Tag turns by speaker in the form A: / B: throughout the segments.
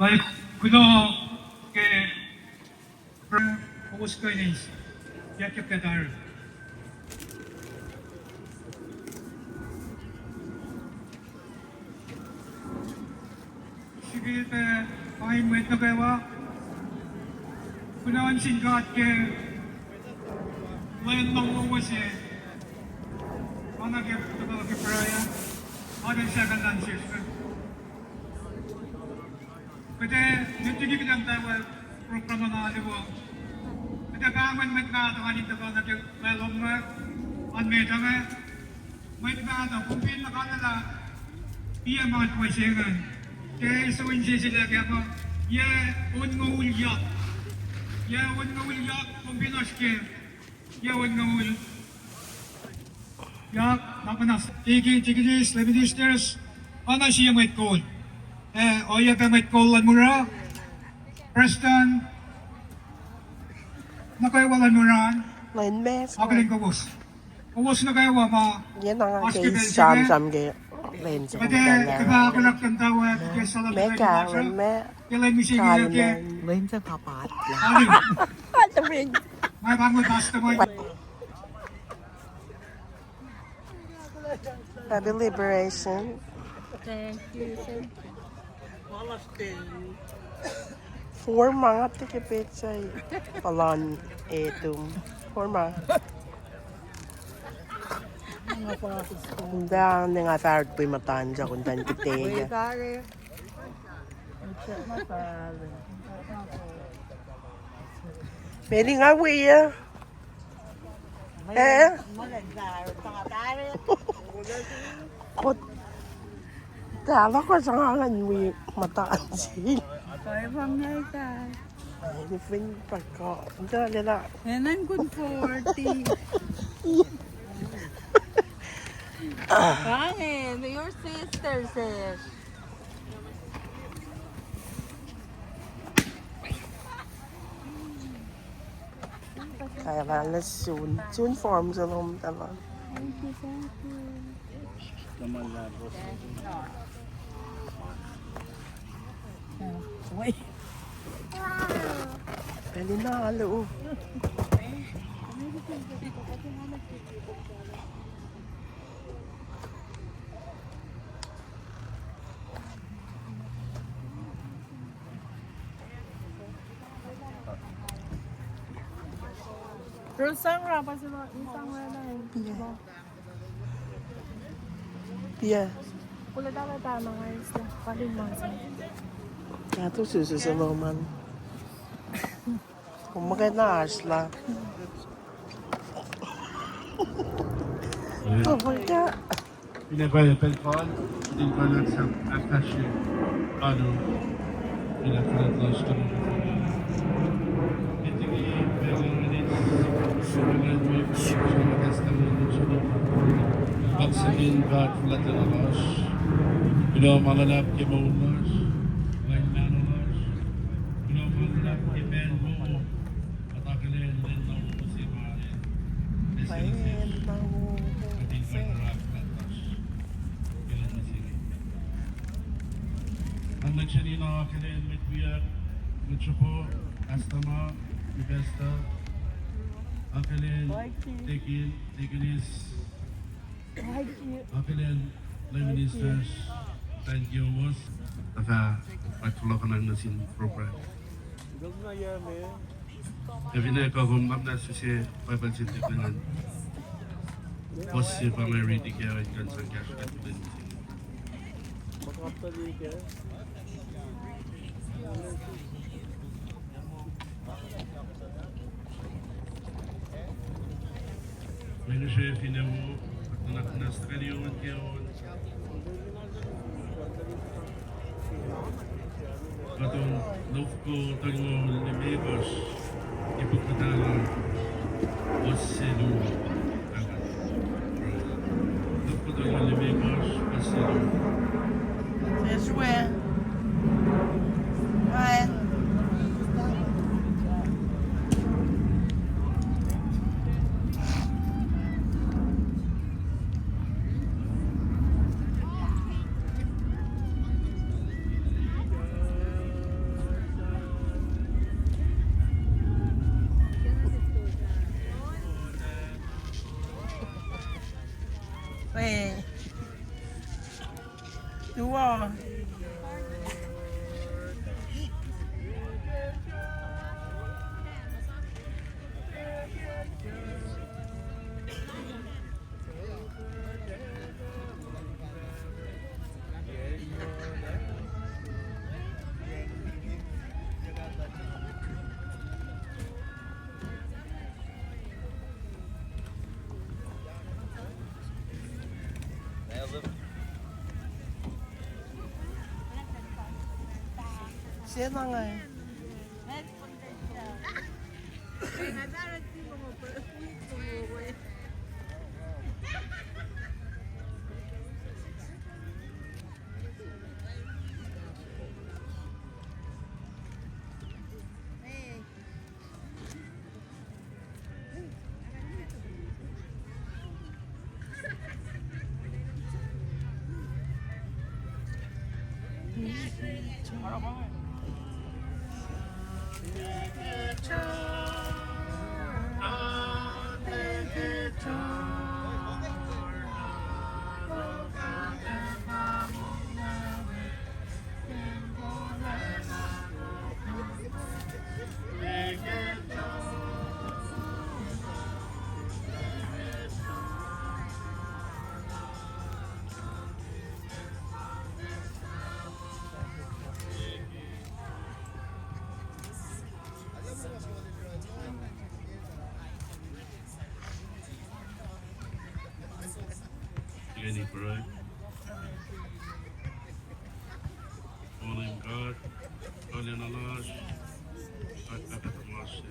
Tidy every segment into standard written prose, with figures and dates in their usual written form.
A: はい、この、Oskainis, Yakip Kadar. Sige, ay mo ito kayo. Kunawan singkat ke, layan mangungus eh. Ano ito ka kipraya? Ano siya ka lansis ka? Kaya, dito kita ang tawa, programa na aliwa. Kagangan met na ito kanito ko nag-melong mo, ang meta mo, met na ito, kung pinakalala, iya mga tuwasingan. Kaya isuin siya sila kaya ko, ya un-ngulyak, kung pinaske, ya un-ngul. Yak, napanas, tigis, leministers, ano siya may call? O iya ka may call ang mura, Preston, nakaiwalan mo rin?
B: Lain mes.
A: Magaling ko, boss. Kubos na kayo, ma.
B: Yan ang kay Sam kay lain sa
A: Kaya, kakakulak ng tawad, kaya sa lahat
B: Meka, me.
A: Kailan mo siya kaya?
C: Lain sa kapat.
A: Ano?
B: Ano rin?
A: May bangon basta mo.
B: Happy Liberation.
C: Thank you, sir.
B: Forma nga tikipit sa palan etum. Forma. Kunda nga sa art po'y matanja kung tan kitega. Pwede nga wiya. Kot. Tala ko sa nga wiya mataan siya.
C: Kaya bang nga
B: Ay, friend pa ko. Ito, lala.
C: And I'm good 40. Rangin, your sister says.
B: Kaya na soon. Soon form sa loob tama.
C: Thank you, thank you. Wait.
B: Pwede na, halo.
C: Terus sang apa sih lo? Isang wala
B: Iya. Iya.
C: Kula dapat tama guys. Palimasa.
B: Kaya ito suso sa naman. Kung maganda asla. Kapag ka.
A: Pinagwala telefon, hindi ko lang sa atasya. Ano? Pinagkalat ka na. Hindi ko Baksakin kat latalalas, pinamanganap kay Maulas, ngayon nanalas, pinamanganap kay Benbo, patakalin din ng musimahin.
B: Pahin na mo.
A: Kating pangarap latas, kailan na sila. Ang nagsanina kakilin, mitbiyak, mitsupo, astama, ibesta, kakilin, tekinis, Kapilin, Lay Ministers, thank you boss. Taka, patuloy ka nang nasin program. Evine ko kung mamna susi, papansin ko nan. Boss si pamay ready kaya kan sang cash at din. May chef inamo Nastralion yun. Katong love ko tango limibos ipagkatalang Oselu love ko tango limibos Oselu
B: Yes, where? Ryan. Weh. Dua. Siya na nga eh.
D: Any pray. Only in God, only in Allah, God got the mercy.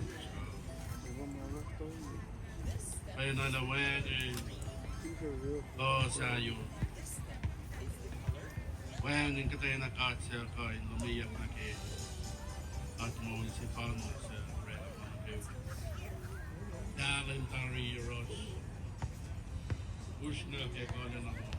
D: Ayun na lawen sayo. Wen yung katay na katsa ka in lumiyak na ke at mo si Pano sa red on the Dalin tari Rosh. Ushna ke kala na mo.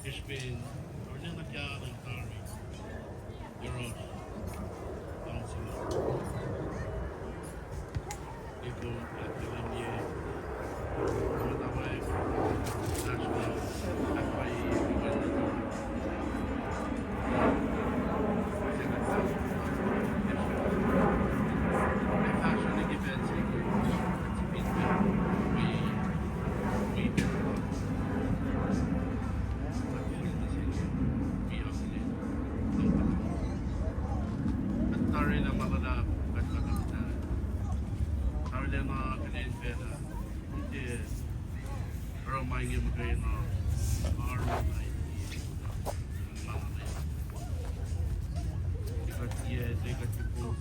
D: Ich bin ordentlich Jahre in Tari. Gerosh. Council. Ich bin at the Linie. Und dabei National FIE.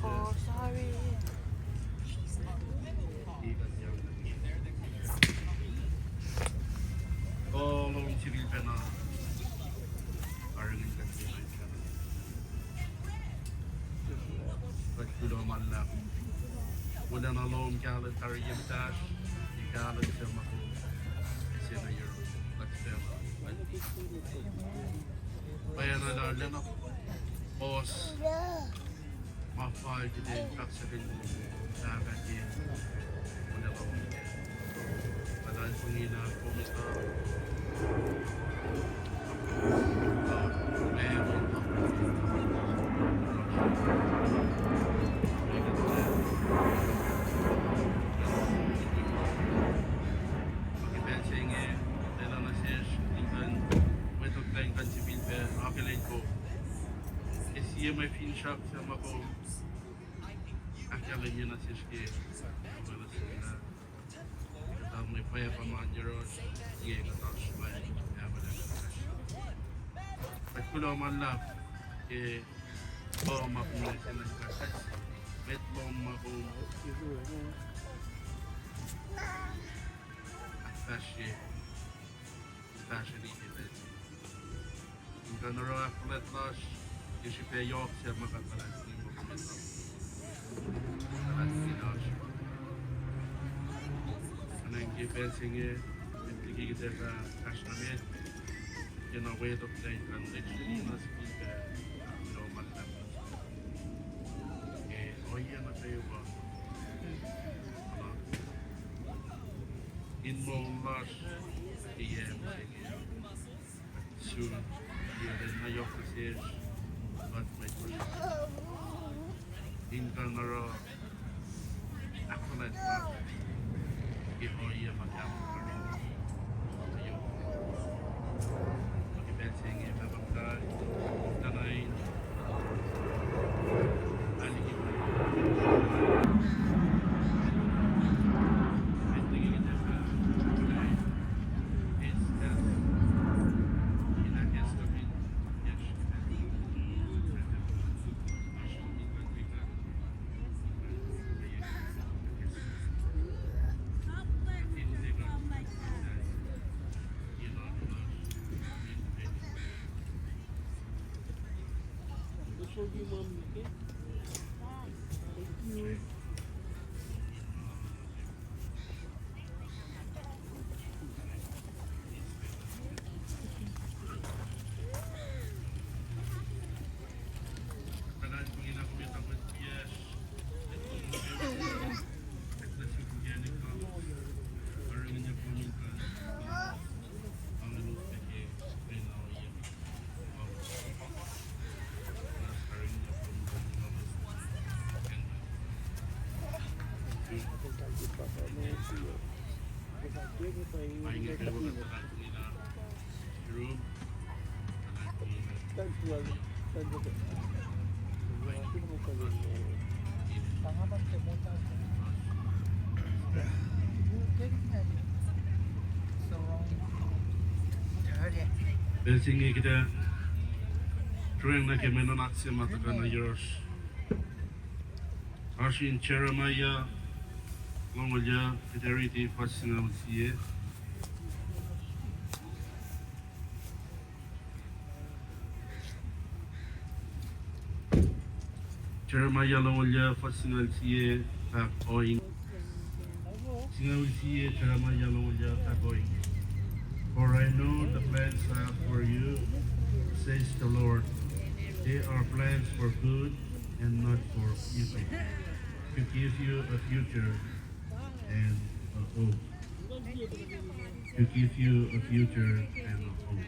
B: Oh, sorry.
D: Long civil pena arangin kasi na siya. But kudo man lang. Wala na long kala tariyam tash. Ikala siya mako. Kasi na yun. Laksema. Kaya na dahil na boss. Mafal din kaksakin mo. Dagat din. Wala ka mo. Padahal pangina kumita. May fin shop sa mako Kalinya na sishki. Wala sila. Kata may paya pa man yun. Sige kata shmay. Yabala na kash. At kulo man lap. Ke bom mapumay sila sa kash. Met bom mapum. Astashi. Astashi di kita. ఇంకా నరో అప్లెట్ లాష్ ఇషిపే yok siya makatalas ni mo kumento. Talas ni Lash. Ano yung gipensing eh, nagtigi kita ka cash namin. Yan ang way of playing kan literally na speaker. Normal lang. Eh, o yan na kayo ba? In mo Lash, PM sige. Soon. Then na yok kasi but may push. In ka naro acknowledgments. Ihoya magkamo ka rin. Ayun. Mag-ibensing ibabangkal. Tanayin. Aligin mo. Ay tingin kita ka. Kulay. Is that inakes kami. Maingat kayo magkatalan ko nila. Room. Belsingi kita Tuwing na kami nanaksi matakan na yours. Arshin Cheramaya Longolya Fidelity Fascinal Siye. Jeremiah Longolya Fascinal Siye Tak Oing. Singaw Siye Jeremiah Longolya Tak Oing. For I know the plans I have for you, says the Lord. They are plans for good and not for evil, to give you a future and a hope. To give you a future and a hope.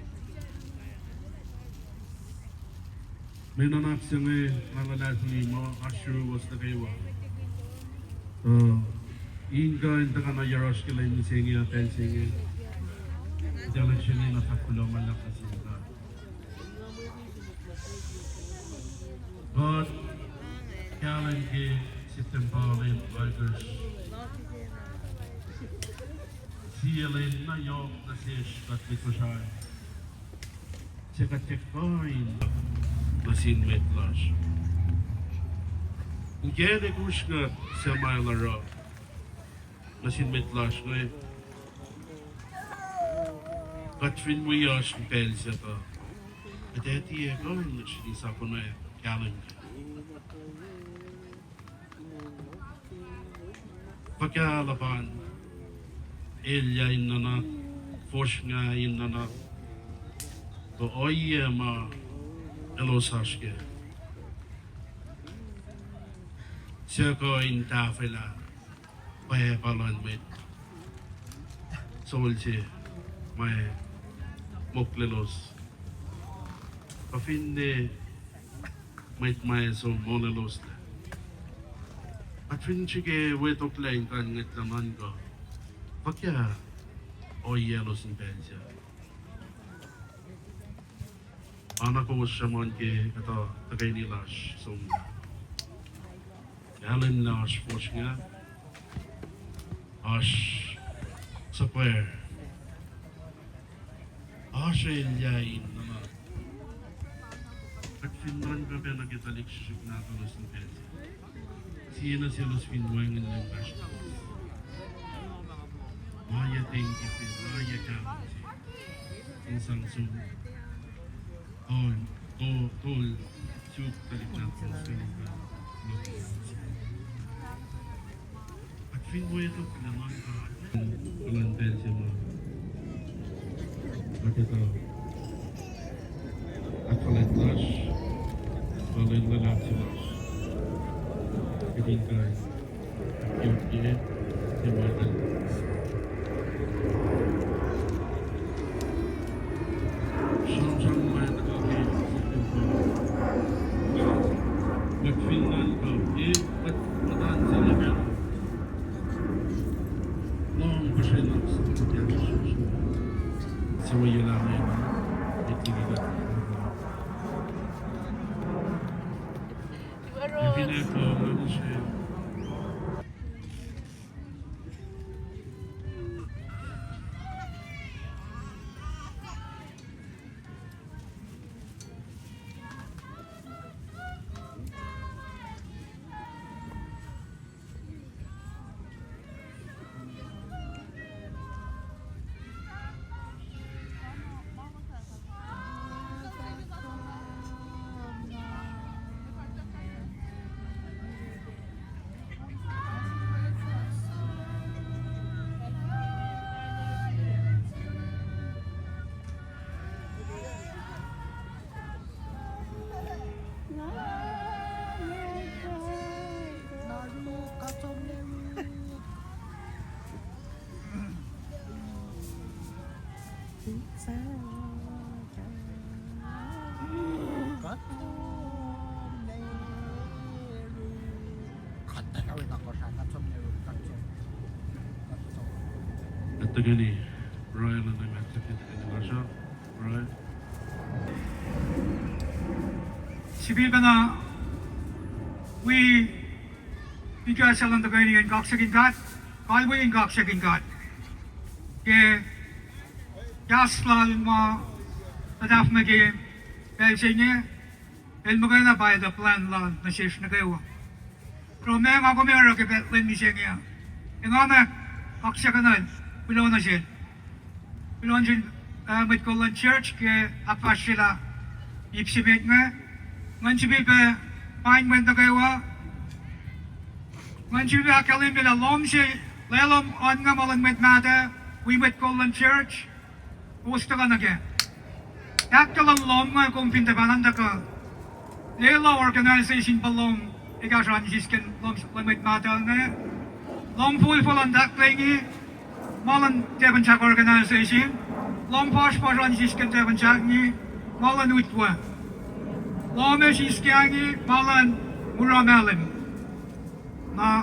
D: May nanaksingi nangalasli mo, Ashur was the kaywa. Inga inta ka na yarosh kila imisingi at pensingi. Jalan siya na takulo malakas inga. God, kailan ki Septembalin Riders. Siyalin na yung nasish at likusay. Sika checkpoint. Nasin metlash. Ngede kushka sa maylara. Nasin metlash ngayon. Katrin mo yash ng pelsa ka. At eti e gawin na siya sa ko na kailan ka. Pagkalaban, Elia inana, Fosh nga inana, to oye ma elosaske. Siya ko in tafela, pahe palan met. Soul siya, may moklelos. Pafinde, may so molelos na. At finchige wetok lain kan ngit naman ko. Pagya o yelos in pensya. Anak ko siya man ke kata tagay nilash sum. Alan Lars Forshinga. Ash Sapper. Australia in Nama. At Finland ka pa nagitalik siya na tulos ng pensi. Siya na sila sa Finland ng langas. Maya tingki si Maya kamsi. Insang sum. Tol suk talik na tulos ng langas. At Finland ito kailangan ka. Walang pensi mo. Kita akan las balen lalat silas kedingkai yukye jemaatan sang main kaki mat Finland kau matan silakan long persenan seperti yang semua lama itu tidak. Tapi nak manusia. Ito gani, Royal na nag-activate ka ni Marsha, Royal.
A: Sibil ka na, we bigas alam na gani ang kaksakin kat, kalwa yung kaksakin kat. Kaya, jasla yung mga tataf magiging, dahil sa inyo, dahil magay na bayad na plan lang na siya na kayo. Pero may mga kumira kipet lang ni siya niya. Yung anak, kaksakan Pilon na siya. Pilon siya may kulang church kaya apas sila ipsibit nga. Ngan siya ba pain mo na kayo ngan siya ba kalim bila lom siya lelom on nga malang met mata we met kulang church gusto ka na kaya. Yakkalang lom nga kung pintabanan da ka lelo organization palom ikasan siskin lom met mata nga lom full daklingi Malan Devanchak organization, Lomposh Paran Siskan Devanchakni, Malan Utwa, Lomesh Iskiangi, Malan Muramalim. Na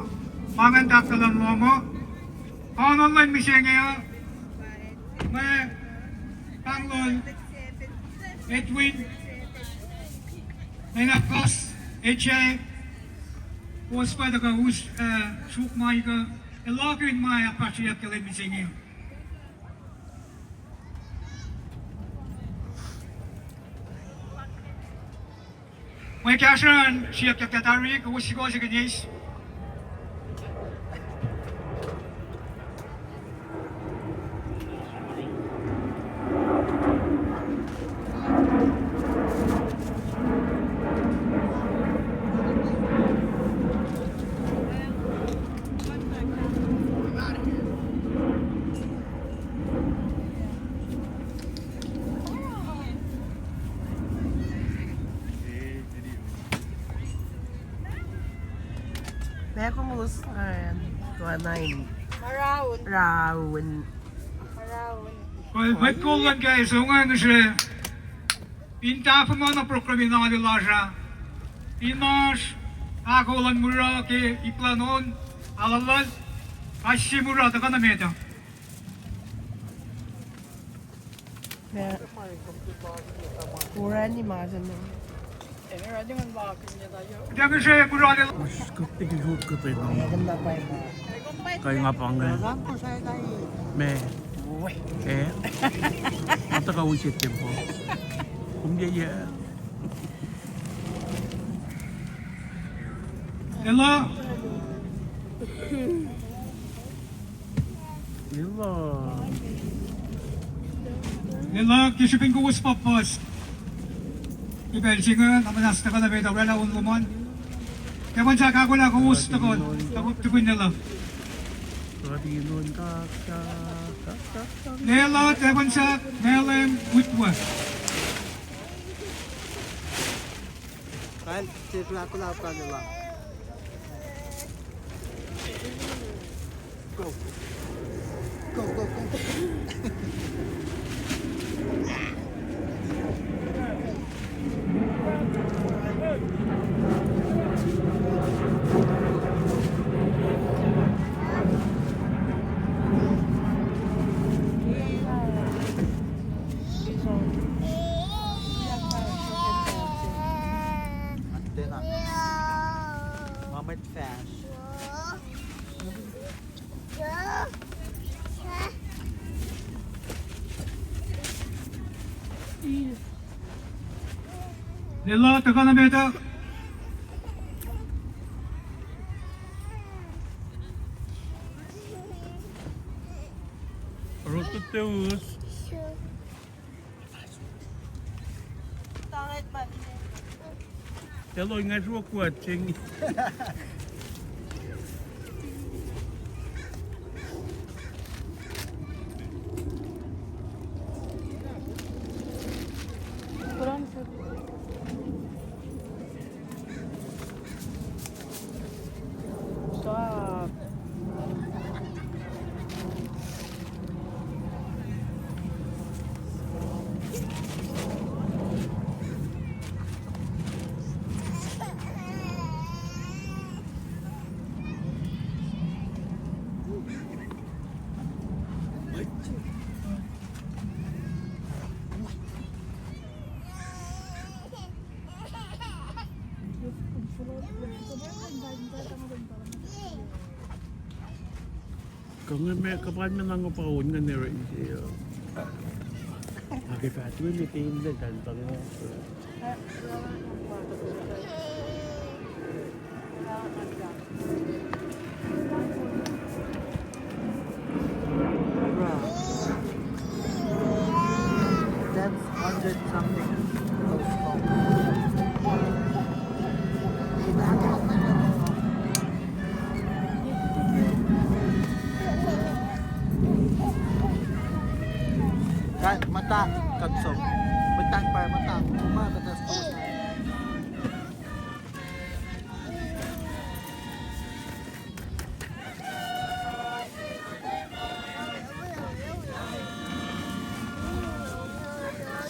A: Pangan Dakalan Lomo, Honolan Mishangaya, Me Panglol, Edwin, Menakas, Eche, was by the Gauss, Shukmaika. Elagin my Apache Kalim singing. When Cashan, she had Katari, who was goes against.
B: May kumusta kuanain
C: Maroon.
B: raun.
A: Well, with Golan guys, so nga siya. Inta pa mo na proklaminang nila siya. Inas, ako lang mura ke iplanon, alalal, kasi mura taka na meta.
B: May Pura ni Masan.
A: Jangan saya kurang ada.
D: tigihut ko tayo ng kaya nga pa ang me at ka wisit tempo kumbiya
A: Hello.
D: Hello.
A: Hello, kisipin ko uspa post. Ibelsingan, amanas na ka na beta, wala un lumon. Kaya man siya kakula ko usta ko, tukun nila.
D: Kadinon ka.
A: Hello, tewan siya, melem, witwa.
E: Kan, sila ko lang nila. Go. Go, go, go. Antena. Moment fast.
A: Hello, taka na beta.
D: Rotot teus. Hello, nga siya kuwatsing.
C: Stop.
D: Kung may kapan man ang paun nga nero siya. Agi fat we mi tin le dan tang mo.
E: That's 100 something. So small. Kan, mata, kagsong. Betang pa, mata. Kuma, katas ko.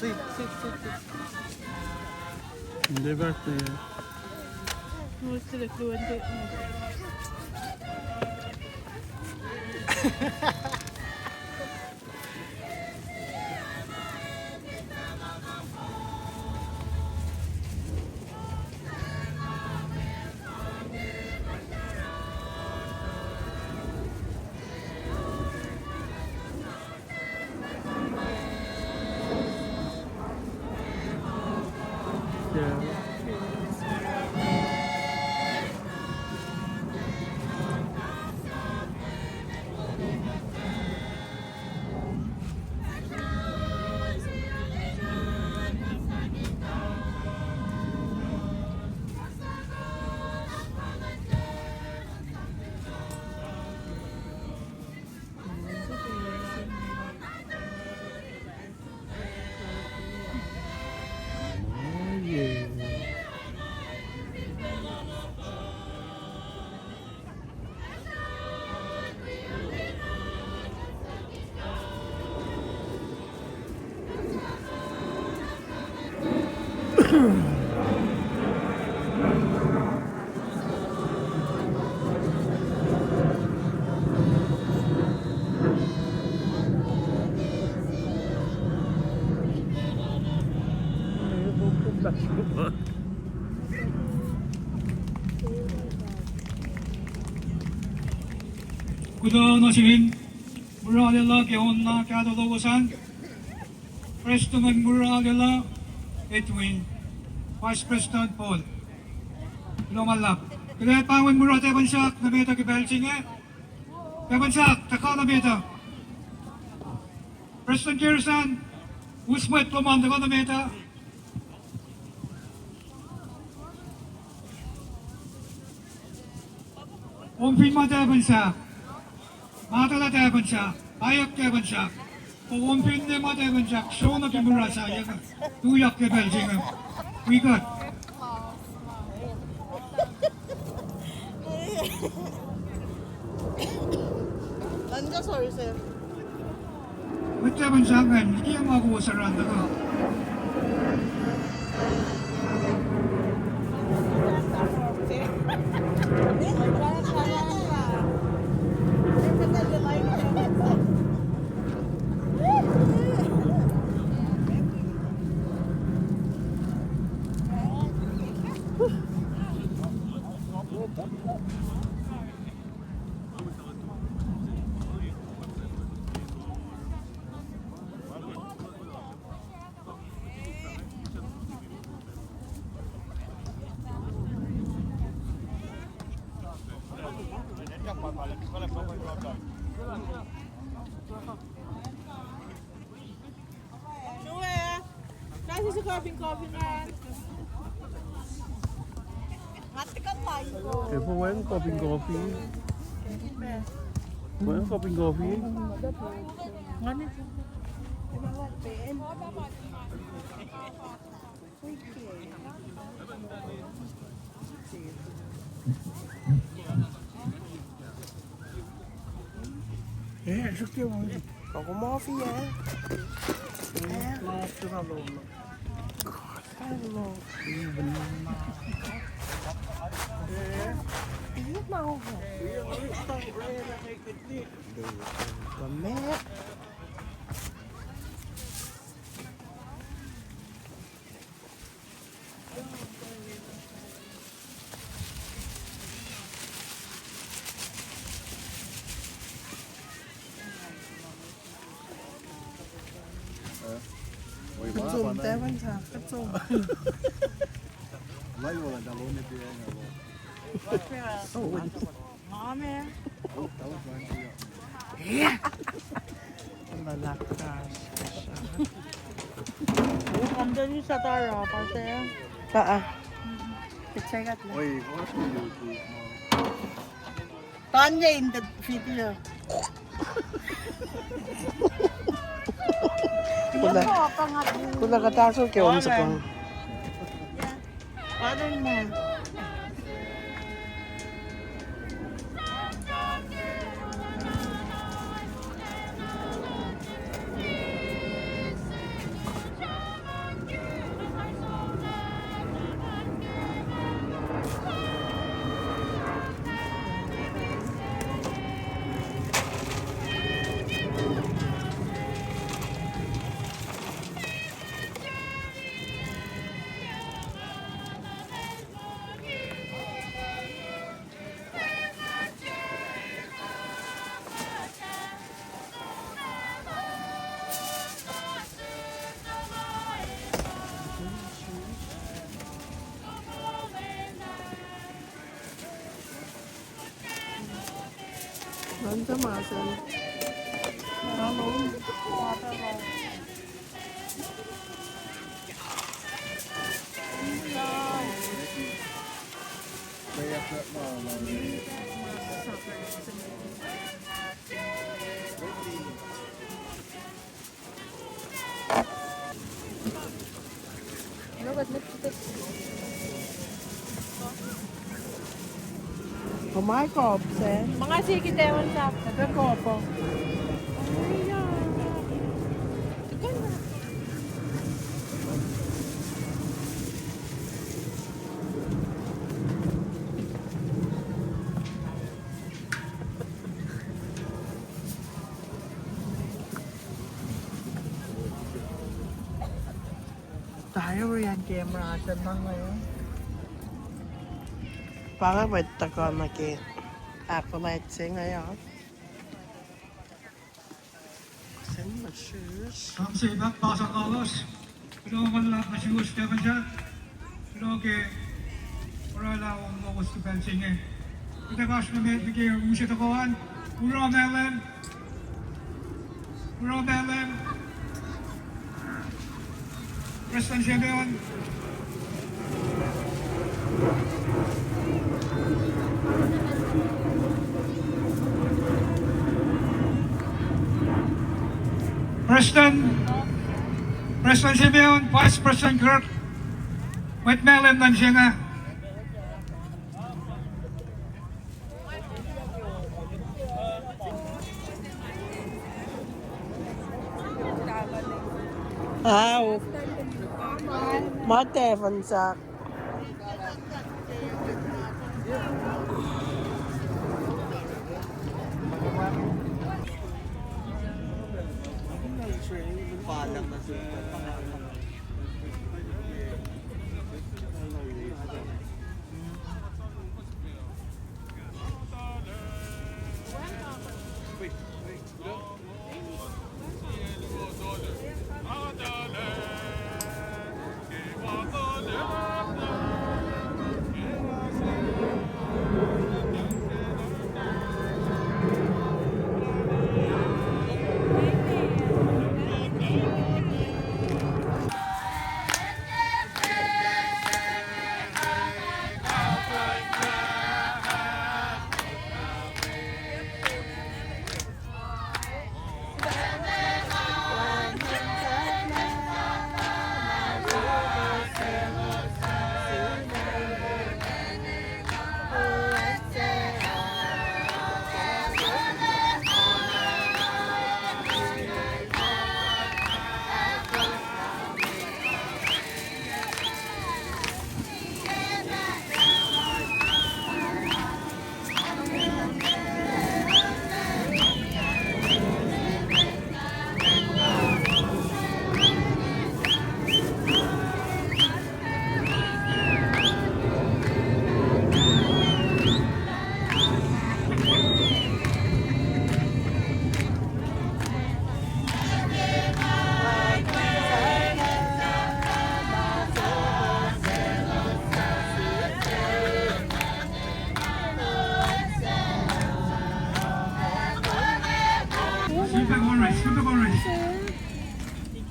E: Sit, sit, sit, sit.
D: Hindi ba siya?
C: Gusto na fluente.
A: 부단하신 무라델라 개온나 가도로고산 프레스트먼 무라델라 Edwin Vice President Paul Lumalap kaya pangon mura tebansak na beta kibelsinge tebansak taka na beta President Kirsan Usmet Lomanda ka na beta Ompin tebansak Matala tebansak Ayak tebansak Ompin de tebansak Shona kimurasa yaga Tuyak kibelsinge We got
B: 앉아서 올세요.
A: 어쩌면 상관 이기하고 옷을 한다고
C: Kasi sa coffee na. Mati ka tayo.
D: Kaya po, walang coffee. Walang coffee.
C: Ngani po.
B: Ako coffee eh. Ano? Iyot na ako. Gamit. Zoom tewan sa zoom.
E: Lấy vô là đào luôn đi kia
C: Mami.
B: Malakas siya.
C: Ang dali sa tara kasi.
B: Paa. Pichegat lang.
E: Ôi, có cái YouTube mà.
B: Tanya in the video. Kula kataso kaya sa kong.
C: Paano na?
B: Ganda masan. Hello.
E: Bây giờ là
B: Kumain ko, Sen.
C: Mga sige tewan sa.
B: Nagkakopo.
C: Tayo yan camera sa ngayon.
B: Para may takon na ki. Acolyte ngayon. Cheers.
A: Ang sibak, pasang kalos. Pero wala na siya gusto ka dyan. Pero wala akong mga gusto ka singin. Kita kas na may bigay yung siya takuhan. Ura melon. Preston siya doon. Preston Simeon, Vice President Kirk, with Melon dan siya nga.
B: Wow. Mate, Vansak.
E: Palang na siya.
A: Super orange.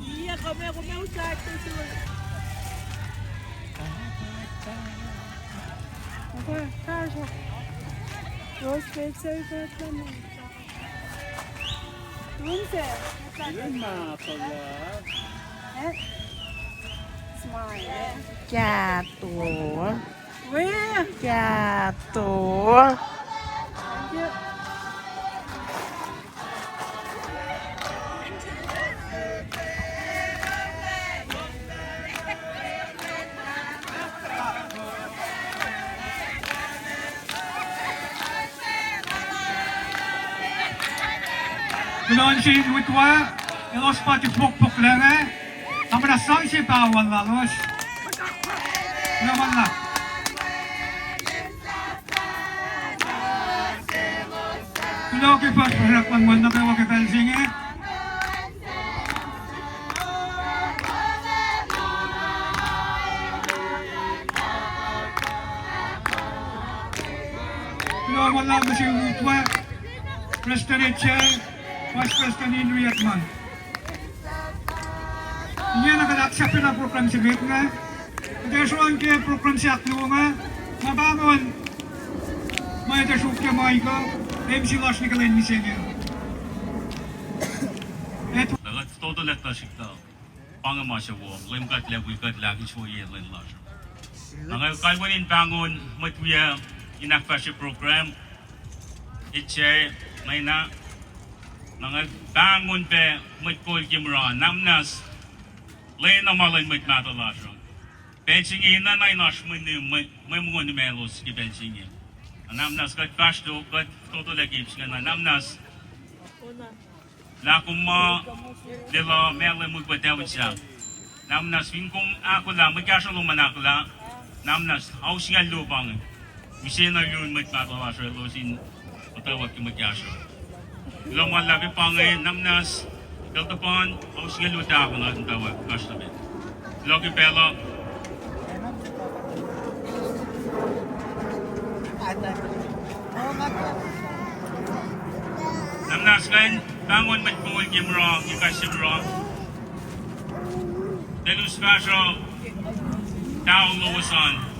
C: Iya, kami ako may usap to siya.
F: Okay, Tasha. Rose face over naman. Winter.
C: Ilan na pala?
F: Eh? Smile.
B: Gato.
F: Where?
B: Gato.
F: Thank you.
A: Pinonsin witwa, elos pati pok lang eh. Ang nasang si Pawan lalos. Naman na. Kilo kipas harapan mo na kayo kipensing eh. Kilo wala ba si witwa? President Che. Vice President Henry Atman. Ini nakadaksak na program si Bek nga. Kaya ke program si Aklo nga. Mabangon. May tasuk ke may ko. MC Lash ni kalain misenyo.
G: Lagat todo lekta shikta. Panga masya wo. Lem kat le we kat lagi choye len lash. Nangai kalwanin bangon matwiya inak fashion program. Itche may na Nang bangun pe matkol kimra namnas lay na malay matmatalasyo. Benching ina na inash may mga numelos ki benching. Namnas kat pasto kat toto legips ka na namnas. Lakuma dela mele mugbatawin siya. Namnas wingkong ako lang magkasalo man ako lang. Namnas housing ang lubang. Misena yun matmatalasyo losin matawag ki magkasalo. Laman labi pangay namnas built upon Ausiel Utako natin tawa customer. Logi Pelo, Namnaskan, bangon matpungol gimro, ikasimro. Delus Kasho, Tao Luwason.